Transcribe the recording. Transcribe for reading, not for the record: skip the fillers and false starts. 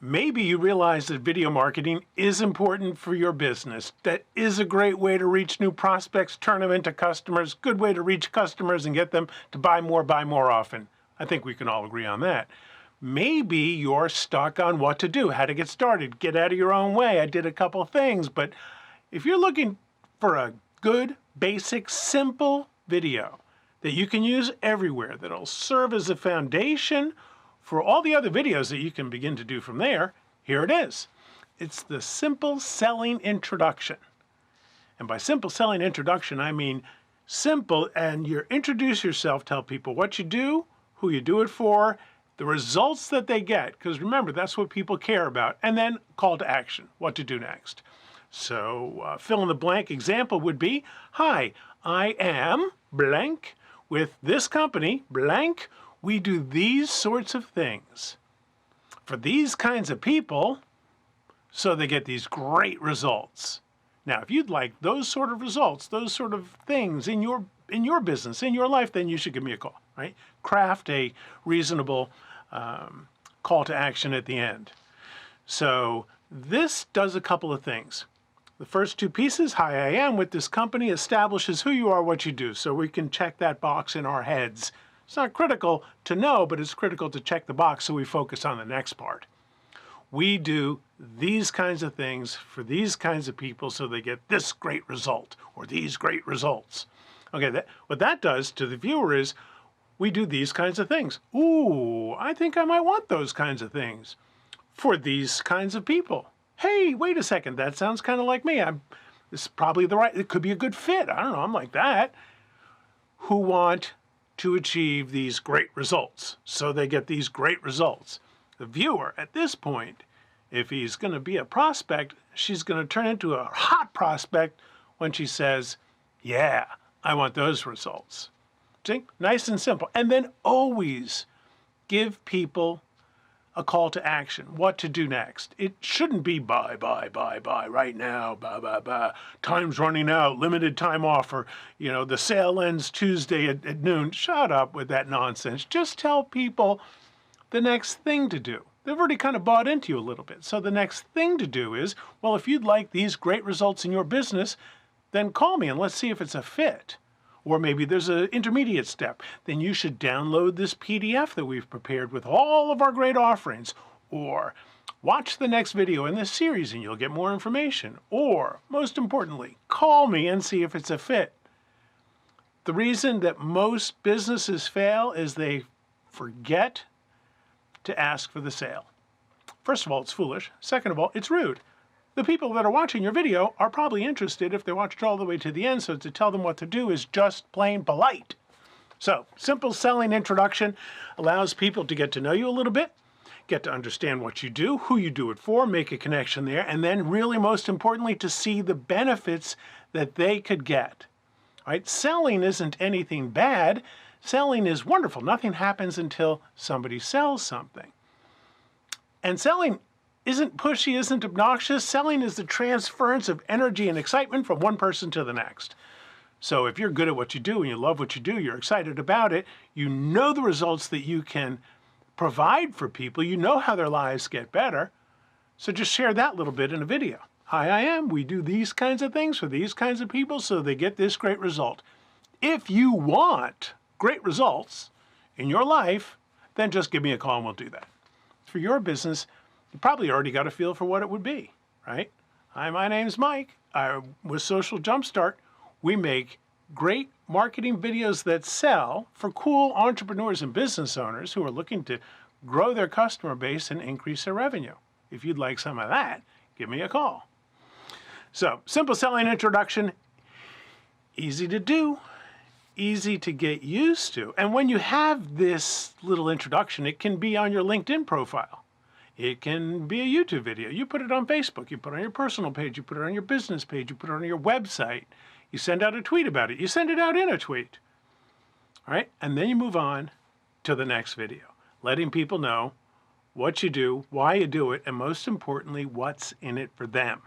maybe you realize that video marketing is important for your business. That is a great way to reach new prospects, turn them into customers, good way to reach customers and get them to buy more often. I think we can all agree on that. Maybe you're stuck on what to do, how to get started, get out of your own way. I did a couple of things, but if you're looking for a good, basic, simple video that you can use everywhere, that'll serve as a foundation for all the other videos that you can begin to do from there, here it is. It's the Simple Selling Introduction. And by Simple Selling Introduction, I mean simple, and you introduce yourself, tell people what you do, who you do it for, the results that they get, because remember, that's what people care about, and then call to action, what to do next. So fill in the blank example would be, hi, I am blank with this company, blank. We do these sorts of things for these kinds of people so they get these great results. Now, if you'd like those sort of results, those sort of things in your business, in your life, then you should give me a call, right? Craft a reasonable call to action at the end. So this does a couple of things. The first two pieces, hi, I am with this company, establishes who you are, what you do. So we can check that box in our heads. It's not critical to know, but it's critical to check the box so we focus on the next part. We do these kinds of things for these kinds of people so they get this great result or these great results. Okay, what that does to the viewer is we do these kinds of things. Ooh, I think I might want those kinds of things for these kinds of people. Hey, wait a second, that sounds kind of like me. This is probably it could be a good fit. I don't know, I'm like that. Who want to achieve these great results. So they get these great results. The viewer at this point, if he's going to be a prospect, she's going to turn into a hot prospect when she says, yeah, I want those results. See? Nice and simple. And then always give people a call to action, what to do next. It shouldn't be buy, right now, time's running out, limited time offer, the sale ends Tuesday at noon. Shut up with that nonsense. Just tell people the next thing to do. They've already kind of bought into you a little bit. So the next thing to do is, well, if you'd like these great results in your business, then call me and let's see if it's a fit. Or maybe there's an intermediate step. Then you should download this PDF that we've prepared with all of our great offerings. Or watch the next video in this series and you'll get more information. Or, most importantly, call me and see if it's a fit. The reason that most businesses fail is they forget to ask for the sale. First of all, it's foolish. Second of all, it's rude. The people that are watching your video are probably interested if they watched all the way to the end, so to tell them what to do is just plain polite. So, Simple Selling Introduction allows people to get to know you a little bit, get to understand what you do, who you do it for, make a connection there, and then really most importantly to see the benefits that they could get. All right? Selling isn't anything bad. Selling is wonderful. Nothing happens until somebody sells something. And selling isn't pushy, isn't obnoxious. Selling is the transference of energy and excitement from one person to the next. So if you're good at what you do and you love what you do, you're excited about it, you know the results that you can provide for people, you know how their lives get better, so just share that little bit in a video. Hi, I am. We do these kinds of things for these kinds of people so they get this great result. If you want great results in your life, then just give me a call and we'll do that. For your business, you probably already got a feel for what it would be, right? Hi, my name's Mike. With Social Jumpstart, we make great marketing videos that sell for cool entrepreneurs and business owners who are looking to grow their customer base and increase their revenue. If you'd like some of that, give me a call. So, Simple Selling Introduction, easy to do, easy to get used to. And when you have this little introduction, it can be on your LinkedIn profile. It can be a YouTube video. You put it on Facebook. You put it on your personal page. You put it on your business page. You put it on your website. You send out a tweet about it. You send it out in a tweet. All right? And then you move on to the next video, letting people know what you do, why you do it, and most importantly, what's in it for them.